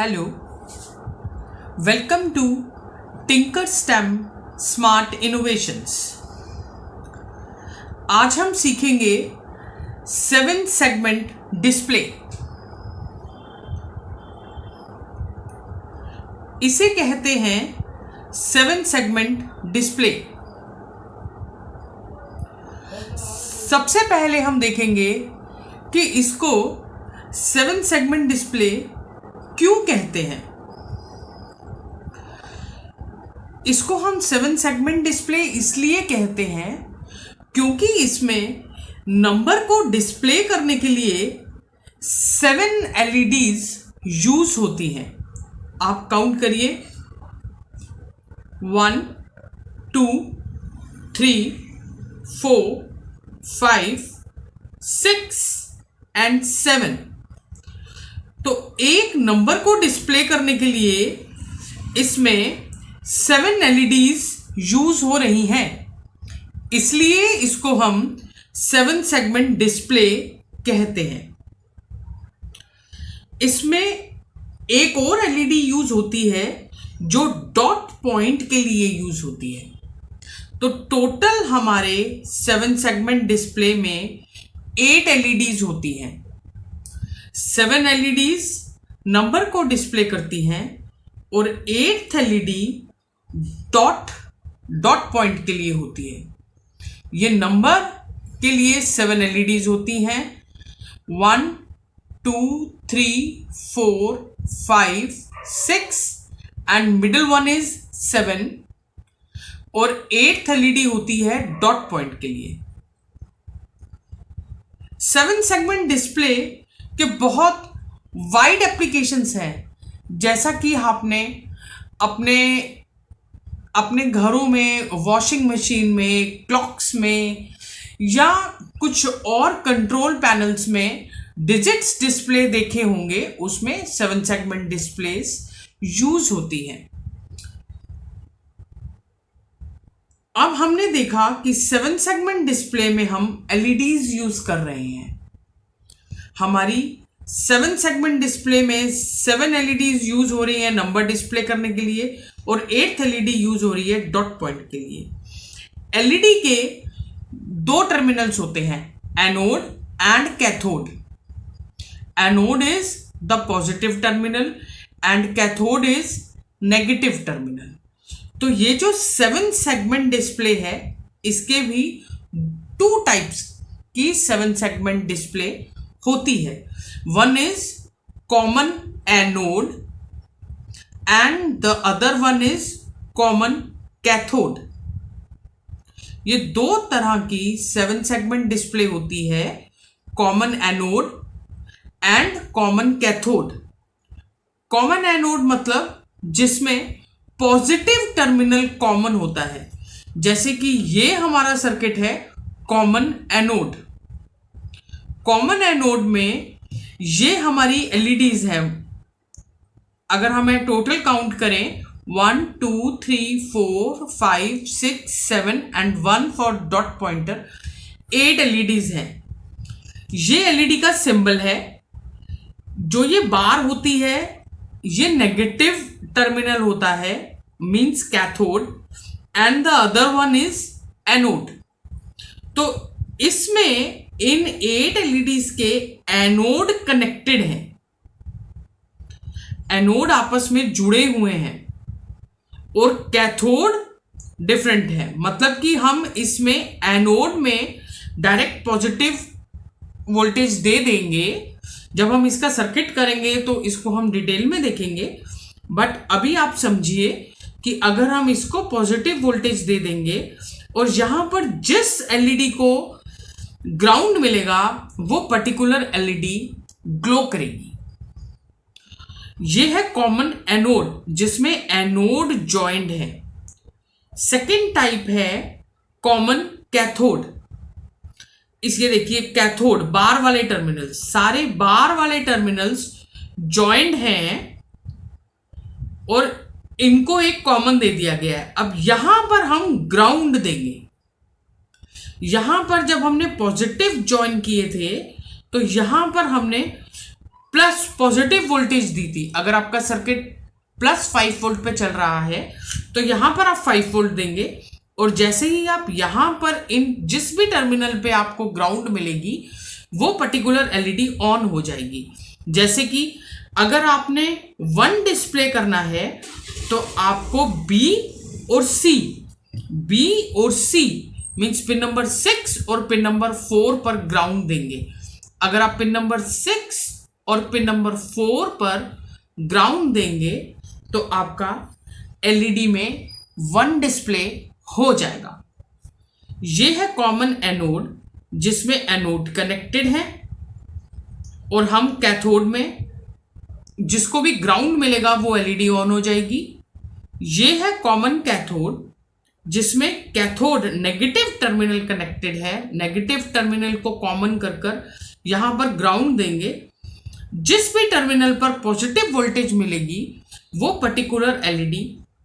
Hello, welcome to Tinker STEM Smart Innovations. आज हम सीखेंगे 7 सेगमेंट डिस्प्ले। इसे कहते हैं 7 सेगमेंट डिस्प्ले। सबसे पहले हम देखेंगे कि इसको 7 सेगमेंट डिस्प्ले क्यों कहते हैं। इसको हम 7 सेगमेंट डिस्प्ले इसलिए कहते हैं क्योंकि इसमें नंबर को डिस्प्ले करने के लिए 7 LEDs यूज होती हैं। आप काउंट करिए 1 2 3 4 5 6 एंड 7। तो एक नंबर को डिस्प्ले करने के लिए इसमें 7 LEDs यूज हो रही हैं, इसलिए इसको हम 7 सेगमेंट डिस्प्ले कहते हैं। इसमें एक और LED यूज होती है जो डॉट पॉइंट के लिए यूज होती है। तो टोटल हमारे 7 सेगमेंट डिस्प्ले में 8 LEDs होती हैं। 7 LEDs नंबर को डिस्प्ले करती हैं और 8th LED डॉट पॉइंट के लिए होती है। ये नंबर के लिए 7 LEDs होती हैं। 1 2 3 4 5 6 एंड मिडिल वन इज 7 और 8th LED होती है डॉट पॉइंट के लिए। 7 सेगमेंट डिस्प्ले के बहुत वाइड एप्लीकेशंस हैं, जैसा कि आपने अपने घरों में, वॉशिंग मशीन में, क्लॉक्स में या कुछ और कंट्रोल पैनल्स में डिजिट्स डिस्प्ले देखे होंगे। उसमें 7 सेगमेंट डिस्प्लेस यूज होती हैं। अब हमने देखा कि 7 सेगमेंट डिस्प्ले में हम LEDs यूज कर रहे हैं। हमारी 7 सेगमेंट डिस्प्ले में 7 LEDs यूज हो रही है नंबर डिस्प्ले करने के लिए और 8th LED यूज हो रही है डॉट पॉइंट के लिए। LED के 2 टर्मिनल्स होते हैं, anode and cathode. Anode is the positive terminal and cathode is negative terminal. तो ये जो 7 सेगमेंट डिस्प्ले है, इसके भी 2 टाइप्स की 7 सेगमेंट डिस्प्ले होती है। One is common anode and the other one is common cathode. ये 2 तरह की 7 सेगमेंट डिस्प्ले होती है, common anode and common cathode. Common anode मतलब जिसमें पॉजिटिव टर्मिनल कॉमन होता है, जैसे कि ये हमारा सर्किट है कॉमन एनोड। कॉमन एनोड में ये हमारी LEDs हैं। अगर हमें टोटल काउंट करें 1 2 3 4 5 6 7 and 1 for dot pointer, 8 LEDs हैं। ये LED का सिंबल है। जो ये बार होती है ये नेगेटिव टर्मिनल होता है, means cathode, and the other one is anode. तो इसमें इन 8 LEDs के एनोड कनेक्टेड हैं, एनोड आपस में जुड़े हुए हैं और कैथोड डिफरेंट है। मतलब कि हम इसमें एनोड में डायरेक्ट पॉजिटिव वोल्टेज दे देंगे। जब हम इसका सर्किट करेंगे तो इसको हम डिटेल में देखेंगे, बट अभी आप समझिए कि अगर हम इसको पॉजिटिव वोल्टेज दे देंगे और यहां पर जिस LED को ग्राउंड मिलेगा वो पर्टिकुलर LED ग्लो करेगी। यह है कॉमन एनोड जिसमें एनोड जॉइंट है। सेकेंड टाइप है कॉमन कैथोड। इसलिए देखिए कैथोड, बार वाले टर्मिनल्स, सारे बार वाले टर्मिनल्स जॉइंट हैं और इनको एक कॉमन दे दिया गया है। अब यहां पर हम ग्राउंड देंगे। यहां पर जब हमने पॉजिटिव ज्वाइन किए थे तो यहां पर हमने प्लस पॉजिटिव वोल्टेज दी थी, अगर आपका सर्किट प्लस 5 वोल्ट पे चल रहा है तो यहां पर आप 5 वोल्ट देंगे, और जैसे ही आप यहां पर इन जिस भी टर्मिनल पे आपको ग्राउंड मिलेगी वो पर्टिकुलर एलईडी ऑन हो जाएगी। जैसे कि अगर आपने 1 डिस्प्ले करना है तो आपको बी और सी मींस पिन नंबर 6 और पिन नंबर 4 पर ग्राउंड देंगे। अगर आप पिन नंबर 6 और पिन नंबर 4 पर ग्राउंड देंगे तो आपका एलईडी में 1 डिस्प्ले हो जाएगा। यह है कॉमन एनोड जिसमें एनोड कनेक्टेड है, और हम कैथोड में जिसको भी ग्राउंड मिलेगा वो एलईडी ऑन हो जाएगी। यह है कॉमन कैथोड जिसमें कैथोड नेगेटिव टर्मिनल कनेक्टेड है, नेगेटिव टर्मिनल को कॉमन कर यहां पर ग्राउंड देंगे। जिस भी टर्मिनल पर पॉजिटिव वोल्टेज मिलेगी वो पर्टिकुलर एलईडी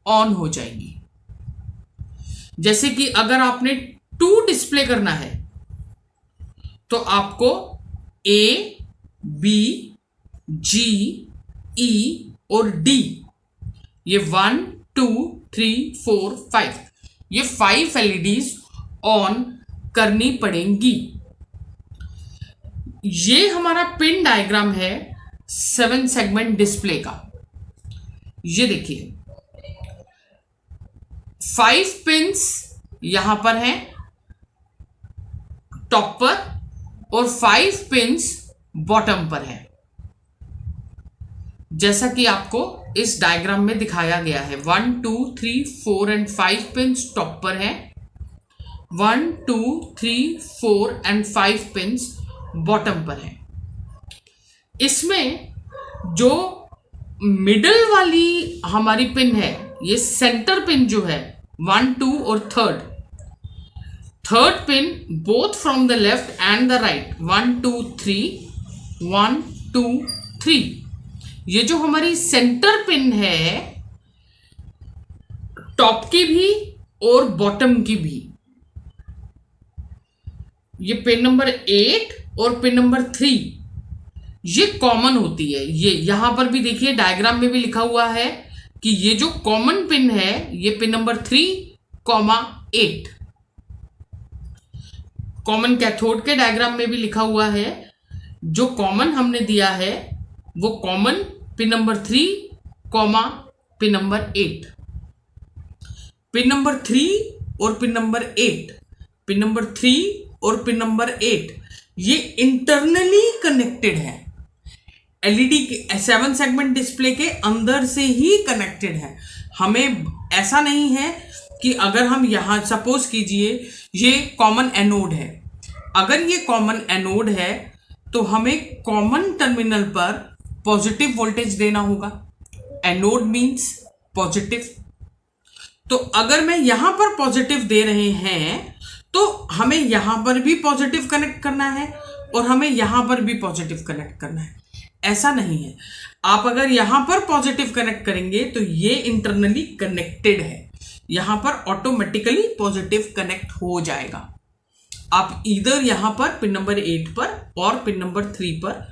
ऑन हो जाएगी। जैसे कि अगर आपने 2 डिस्प्ले करना है तो आपको ए, बी, जी, ई और डी, ये 1 2 3 4 5, ये 5 एलईडीज ऑन करनी पड़ेंगी। ये हमारा पिन डायग्राम है 7 सेगमेंट डिस्प्ले का। ये देखिए 5 पिंस यहां पर हैं टॉप पर, और 5 पिंस बॉटम पर है, जैसा कि आपको इस डायग्राम में दिखाया गया है। 1 2 3 4 एंड 5 पिंस टॉप पर है, 1 2 3 4 एंड 5 पिंस बॉटम पर है। इसमें जो मिडल वाली हमारी पिन है, ये सेंटर पिन जो है 1 2 और third pin both from the left and the right, 1 2 3 1 2 3, ये जो हमारी सेंटर पिन है टॉप की भी और बॉटम की भी, ये पिन नंबर 8 और पिन नंबर 3 ये कॉमन होती है। ये यहां पर भी देखिए डायग्राम में भी लिखा हुआ है कि ये जो कॉमन पिन है ये पिन नंबर 3,8, कॉमन कैथोड के डायग्राम में भी लिखा हुआ है। जो कॉमन हमने दिया है वो common pin number 3, pin number 8, pin number 3 और पिन नंबर 8, पिन नंबर 3 और पिन नंबर 8 ये इंटरनली कनेक्टेड है, एलईडी के 7 सेगमेंट डिस्प्ले के अंदर से ही कनेक्टेड है। हमें ऐसा नहीं है कि अगर हम यहां सपोज कीजिए ये कॉमन एनोड है, अगर ये कॉमन एनोड है तो हमें कॉमन टर्मिनल पर पॉजिटिव वोल्टेज देना होगा। एनोड मींस पॉजिटिव, तो अगर मैं यहां पर पॉजिटिव दे रहे हैं तो हमें यहां पर भी पॉजिटिव कनेक्ट करना है और हमें यहां पर भी पॉजिटिव कनेक्ट करना है। ऐसा नहीं है, आप अगर यहां पर पॉजिटिव कनेक्ट करेंगे तो ये इंटरनली कनेक्टेड है, यहां पर ऑटोमेटिकली पॉजिटिव कनेक्ट हो जाएगा। आप इधर यहां पर पिन नंबर 8 पर और पिन नंबर 3 पर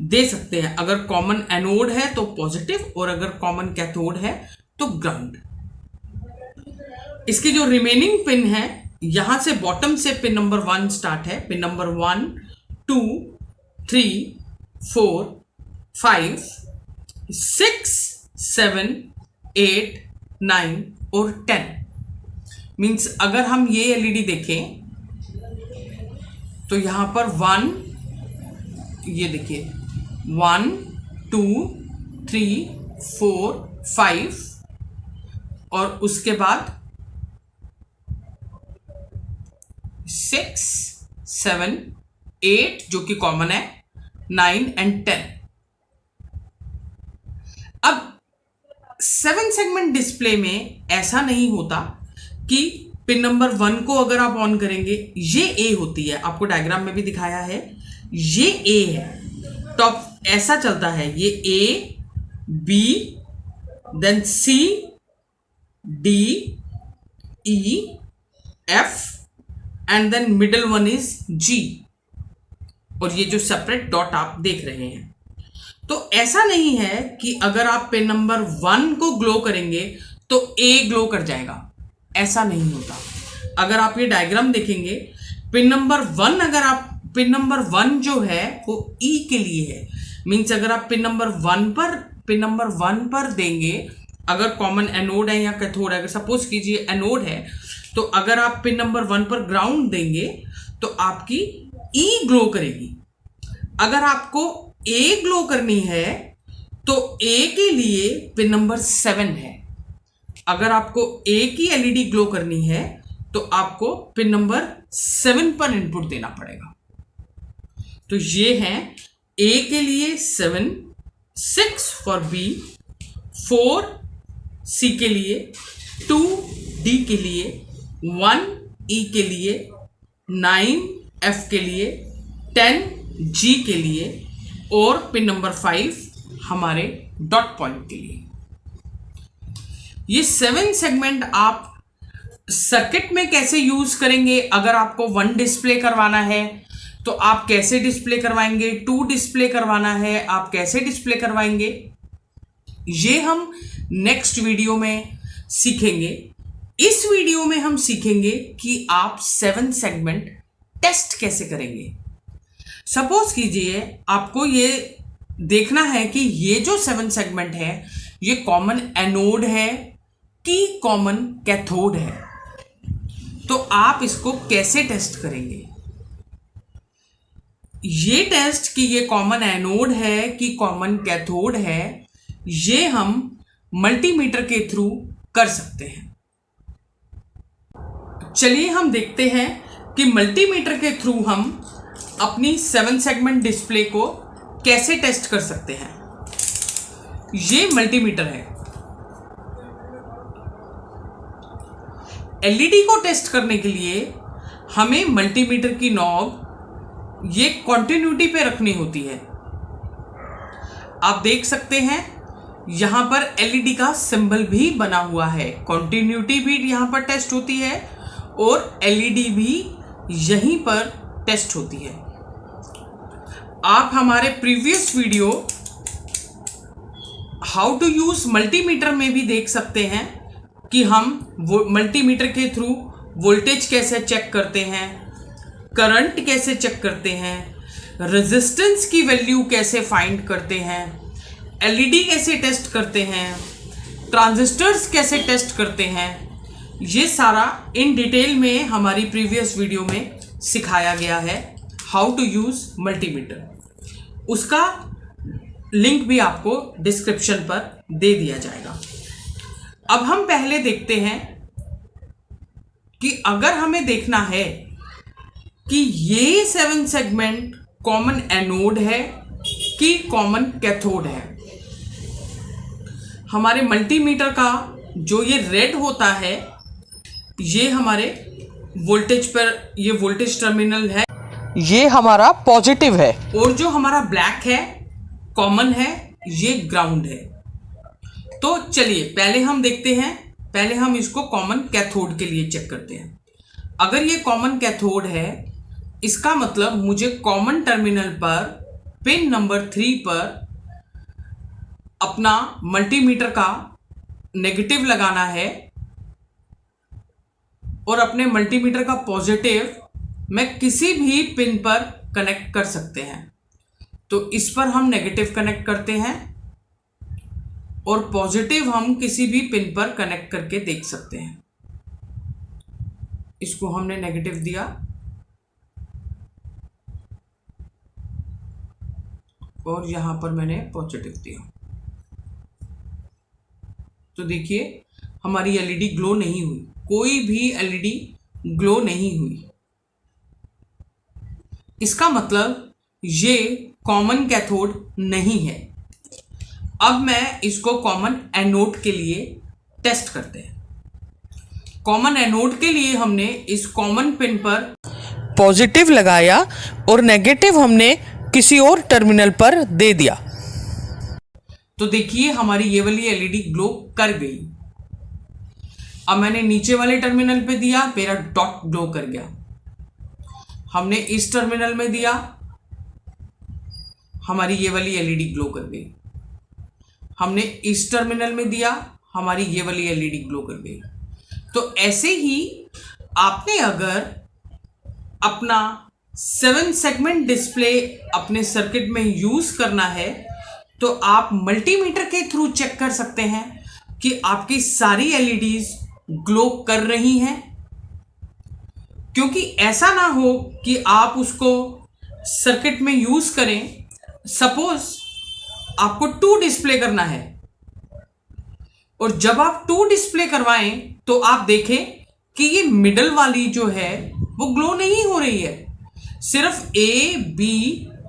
दे सकते हैं। अगर कॉमन एनोड है तो पॉजिटिव और अगर कॉमन कैथोड है तो ग्राउंड। इसकी जो रिमेनिंग पिन है यहां से बॉटम से पिन नंबर 1 स्टार्ट है, पिन नंबर 1 2 3 4 5 6 7 8 9 और 10 मीन्स अगर हम ये एलईडी देखें तो यहां पर 1, ये देखिए 1 2 3 4 5 और उसके बाद 6 7 8 जो कि कॉमन है, 9 एंड 10। अब 7 सेगमेंट डिस्प्ले में ऐसा नहीं होता कि पिन नंबर 1 को अगर आप ऑन करेंगे, ये ए होती है, आपको डायग्राम में भी दिखाया है, ये ए है, टॉप ऐसा चलता है, ये A B then C D E F and then middle one is G, और ये जो सेपरेट डॉट आप देख रहे हैं। तो ऐसा नहीं है कि अगर आप पिन नंबर 1 को ग्लो करेंगे तो ए ग्लो कर जाएगा, ऐसा नहीं होता। अगर आप ये डायग्राम देखेंगे, पिन नंबर 1 अगर आप पिन नंबर 1 जो है वो ई के लिए है, मीन्स अगर आप पिन नंबर 1 पर देंगे, अगर कॉमन एनोड है या कैथोड है, अगर सपोज कीजिए एनोड है, तो अगर आप पिन नंबर 1 पर ग्राउंड देंगे तो आपकी ई ग्लो करेगी। अगर आपको ए ग्लो करनी है तो ए के लिए पिन नंबर 7 है। अगर आपको ए की एलईडी ग्लो करनी है तो आपको पिन नंबर 7 पर इनपुट देना पड़ेगा। तो ये है ए के लिए 7, 6 फॉर बी, 4 सी के लिए, 2 डी के लिए, 1 ई के लिए, 9 एफ के लिए, 10 जी के लिए और पिन नंबर 5 हमारे डॉट पॉइंट के लिए। ये 7 सेगमेंट आप सर्किट में कैसे यूज करेंगे? अगर आपको 1 डिस्प्ले करवाना है तो आप कैसे डिस्प्ले करवाएंगे, 2 डिस्प्ले करवाना है आप कैसे डिस्प्ले करवाएंगे, ये हम नेक्स्ट वीडियो में सीखेंगे। इस वीडियो में हम सीखेंगे कि आप 7 सेगमेंट टेस्ट कैसे करेंगे। सपोज कीजिए आपको ये देखना है कि ये जो 7 सेगमेंट है ये कॉमन एनोड है कि कॉमन कैथोड है, तो आप इसको कैसे टेस्ट करेंगे? ये टेस्ट कि ये कॉमन एनोड है कि कॉमन कैथोड है, ये हम मल्टीमीटर के थ्रू कर सकते हैं। चलिए हम देखते हैं कि मल्टीमीटर के थ्रू हम अपनी 7 सेगमेंट डिस्प्ले को कैसे टेस्ट कर सकते हैं। ये मल्टीमीटर है। एलईडी को टेस्ट करने के लिए हमें मल्टीमीटर की नॉब ये कॉन्टिन्यूटी पे रखनी होती है। आप देख सकते हैं यहां पर एलईडी का सिंबल भी बना हुआ है। कॉन्टिन्यूटी भी यहां पर टेस्ट होती है और एलईडी भी यहीं पर टेस्ट होती है। आप हमारे previous video how to use multimeter में भी देख सकते हैं कि हम मल्टीमीटर के थ्रू वोल्टेज कैसे चेक करते हैं, करंट कैसे चेक करते हैं, रेजिस्टेंस की वैल्यू कैसे फाइंड करते हैं, एलईडी कैसे टेस्ट करते हैं, ट्रांजिस्टर्स कैसे टेस्ट करते हैं। ये सारा इन डिटेल में हमारी प्रीवियस वीडियो में सिखाया गया है, हाउ टू यूज मल्टीमीटर। उसका लिंक भी आपको डिस्क्रिप्शन पर दे दिया जाएगा। अब हम पहले देखते हैं कि अगर हमें देखना है कि ये 7 सेगमेंट कॉमन एनोड है कि कॉमन कैथोड है। हमारे मल्टीमीटर का जो ये रेड होता है ये हमारे वोल्टेज पर, ये वोल्टेज टर्मिनल है, ये हमारा पॉजिटिव है, और जो हमारा ब्लैक है कॉमन है, ये ग्राउंड है। तो चलिए पहले हम देखते हैं, पहले हम इसको कॉमन कैथोड के लिए चेक करते हैं। अगर ये कॉमन कैथोड है इसका मतलब मुझे कॉमन टर्मिनल पर पिन नंबर 3 पर अपना मल्टीमीटर का नेगेटिव लगाना है और अपने मल्टीमीटर का पॉजिटिव मैं किसी भी पिन पर कनेक्ट कर सकते हैं। तो इस पर हम नेगेटिव कनेक्ट करते हैं और पॉजिटिव हम किसी भी पिन पर कनेक्ट करके देख सकते हैं। इसको हमने नेगेटिव दिया और यहां पर मैंने पॉजिटिव दिया, तो देखिए हमारी एलईडी ग्लो नहीं हुई, कोई भी एलईडी ग्लो नहीं हुई। इसका मतलब ये कॉमन कैथोड नहीं है। अब मैं इसको कॉमन एनोड के लिए टेस्ट करते हैं। कॉमन एनोड के लिए हमने इस कॉमन पिन पर पॉजिटिव लगाया और नेगेटिव हमने किसी और टर्मिनल पर दे दिया। तो देखिए हमारी ये वाली एलईडी ग्लो कर गई। अब मैंने नीचे वाले टर्मिनल पे दिया, मेरा डॉट ग्लो कर गया। हमने इस टर्मिनल में दिया, हमारी ये वाली एलईडी ग्लो कर गई। हमने इस टर्मिनल में दिया, हमारी ये वाली एलईडी ग्लो कर गई। तो ऐसे ही आपने अगर अपना 7 सेगमेंट डिस्प्ले अपने सर्किट में यूज करना है तो आप मल्टीमीटर के थ्रू चेक कर सकते हैं कि आपकी सारी एलईडीज ग्लो कर रही हैं। क्योंकि ऐसा ना हो कि आप उसको सर्किट में यूज करें, सपोज आपको 2 डिस्प्ले करना है और जब आप 2 डिस्प्ले करवाएं तो आप देखें कि ये मिडल वाली जो है वो ग्लो नहीं हो रही है, सिर्फ ए बी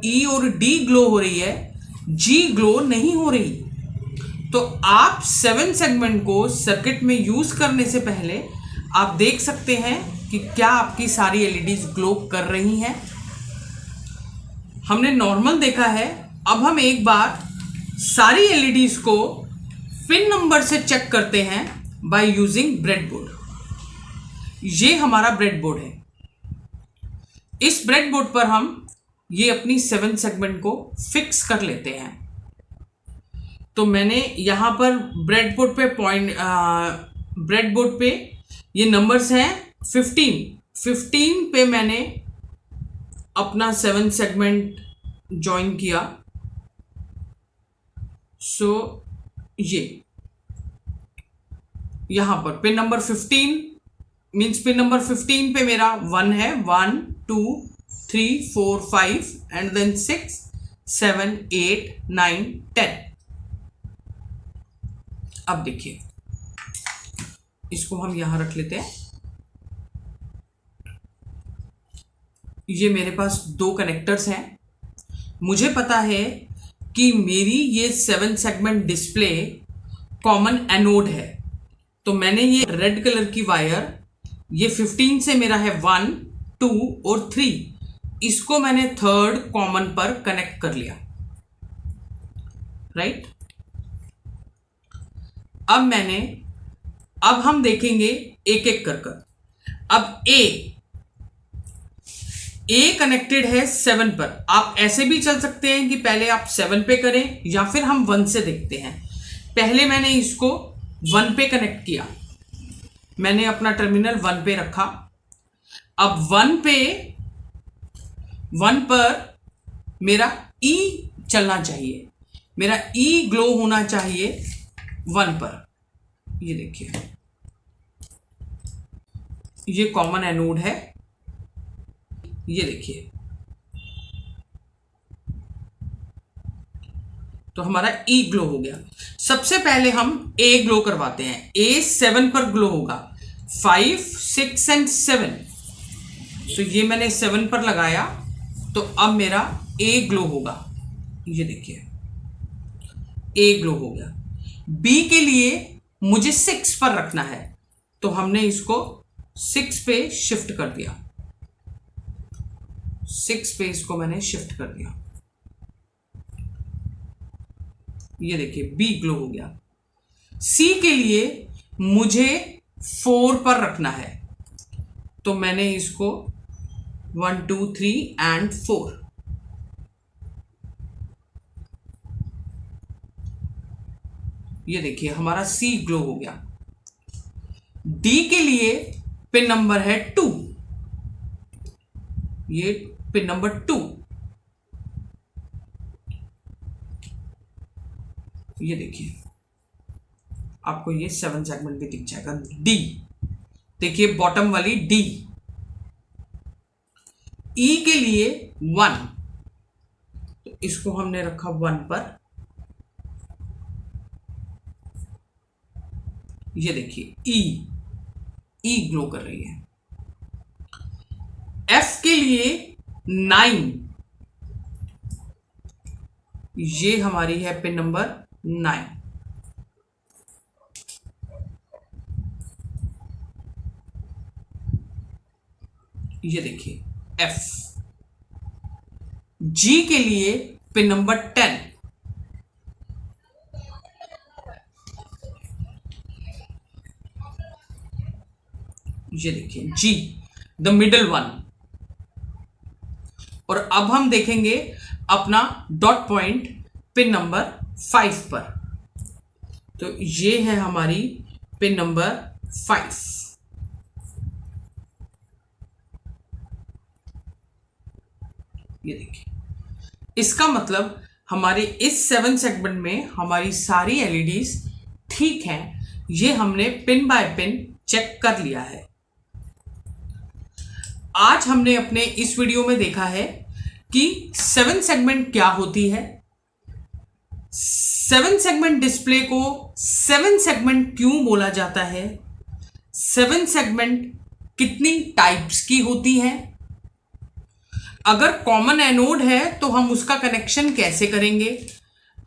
ई और डी ग्लो हो रही है, जी ग्लो नहीं हो रही। तो आप 7 सेगमेंट को सर्किट में यूज करने से पहले आप देख सकते हैं कि क्या आपकी सारी एलईडीज ग्लो कर रही हैं। हमने नॉर्मल देखा है, अब हम एक बार सारी एलईडीज को पिन नंबर से चेक करते हैं बाय यूजिंग ब्रेडबोर्ड। ये हमारा ब्रेडबोर्ड है। इस ब्रेडबोर्ड पर हम ये अपनी 7 सेगमेंट को फिक्स कर लेते हैं। तो मैंने यहां पर ब्रेडबोर्ड पे ये नंबर्स हैं 15 पे मैंने अपना 7 सेगमेंट ज्वाइन किया। सो ये यहां पर pin number 15 means pin number 15 पे मेरा 1 है, 1 2 3 4 5 एंड देन 6 7 8 9 10। अब देखिए, इसको हम यहां रख लेते हैं। ये मेरे पास 2 कनेक्टर्स हैं। मुझे पता है कि मेरी ये 7 सेगमेंट डिस्प्ले कॉमन एनोड है, तो मैंने ये रेड कलर की वायर, ये 15 से मेरा है 1 2 और 3, इसको मैंने 3rd कॉमन पर कनेक्ट कर लिया, राइट। अब हम देखेंगे एक एक कर। अब ए कनेक्टेड है 7 पर। आप ऐसे भी चल सकते हैं कि पहले आप 7 पे करें या फिर हम 1 से देखते हैं। पहले मैंने इसको 1 पे कनेक्ट किया, मैंने अपना टर्मिनल 1 पे रखा। अब 1 पर मेरा ई चलना चाहिए, मेरा ई ग्लो होना चाहिए 1 पर। ये देखिए, ये कॉमन एनोड है, ये देखिए। तो हमारा ई ग्लो हो गया। सबसे पहले हम ए ग्लो करवाते हैं। ए 7 पर ग्लो होगा, 5 6 एंड 7। तो ये मैंने 7 पर लगाया, तो अब मेरा ए ग्लो होगा। ये देखिए, ए ग्लो हो गया। बी के लिए मुझे 6 पर रखना है, तो हमने इसको 6 पे शिफ्ट कर दिया। 6 पे इसको मैंने शिफ्ट कर दिया। ये देखिए, बी ग्लो हो गया। सी के लिए मुझे 4 पर रखना है, तो मैंने इसको 1 2 3 एंड 4। ये देखिए, हमारा सी ग्लो हो गया। डी के लिए पिन नंबर है 2, ये पिन नंबर 2। ये देखिए, आपको ये 7 सेगमेंट भी दिख जाएगा। डी देखिए, बॉटम वाली डी। ई के लिए 1, तो इसको हमने रखा 1 पर। ये देखिए, ई ग्लो कर रही है। एफ के लिए 9, ये हमारी है पिन नंबर 9। ये देखिए, एफ। जी के लिए पिन नंबर 10, ये देखिए, जी द मिडल वन। और अब हम देखेंगे अपना डॉट पॉइंट पिन नंबर 5 पर। तो ये है हमारी पिन नंबर 5। ये देखिए, इसका मतलब हमारे इस 7 सेगमेंट में हमारी सारी एलईडीज ठीक हैं। ये हमने पिन बाय पिन चेक कर लिया है। आज हमने अपने इस वीडियो में देखा है कि 7 सेगमेंट क्या होती है, 7 सेगमेंट डिस्प्ले को 7 सेगमेंट क्यों बोला जाता है, 7 सेगमेंट कितनी टाइप्स की होती हैं, अगर कॉमन एनोड है तो हम उसका कनेक्शन कैसे करेंगे,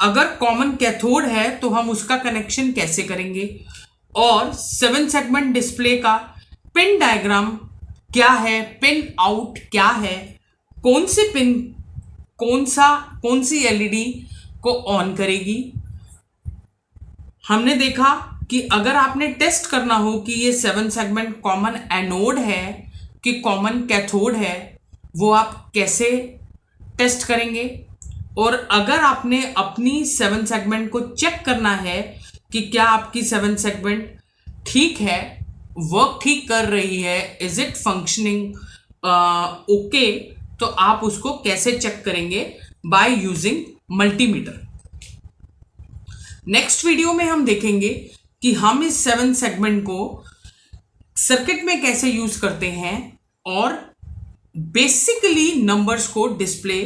अगर कॉमन कैथोड है तो हम उसका कनेक्शन कैसे करेंगे, और 7 सेगमेंट डिस्प्ले का पिन डायग्राम क्या है, पिन आउट क्या है, कौन सी पिन कौन सी एलईडी को ऑन करेगी। हमने देखा कि अगर आपने टेस्ट करना हो कि ये 7 सेगमेंट कॉमन एनोड है कि कॉमन कैथोड है, वो आप कैसे टेस्ट करेंगे। और अगर आपने अपनी 7 सेगमेंट को चेक करना है कि क्या आपकी 7 सेगमेंट ठीक है, वर्क ठीक कर रही है, इज इट फंक्शनिंग ओके, तो आप उसको कैसे चेक करेंगे, by using multimeter. Next video में हम देखेंगे कि हम इस 7 सेगमेंट को सर्किट में कैसे यूज करते हैं और बेसिकली नंबर्स को डिस्प्ले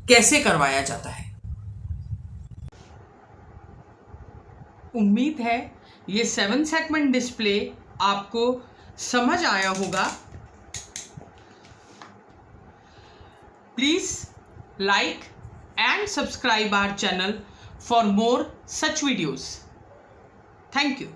कैसे करवाया जाता है। उम्मीद है ये 7 सेगमेंट डिस्प्ले आपको समझ आया होगा। Please like and subscribe our channel for more such videos. Thank you.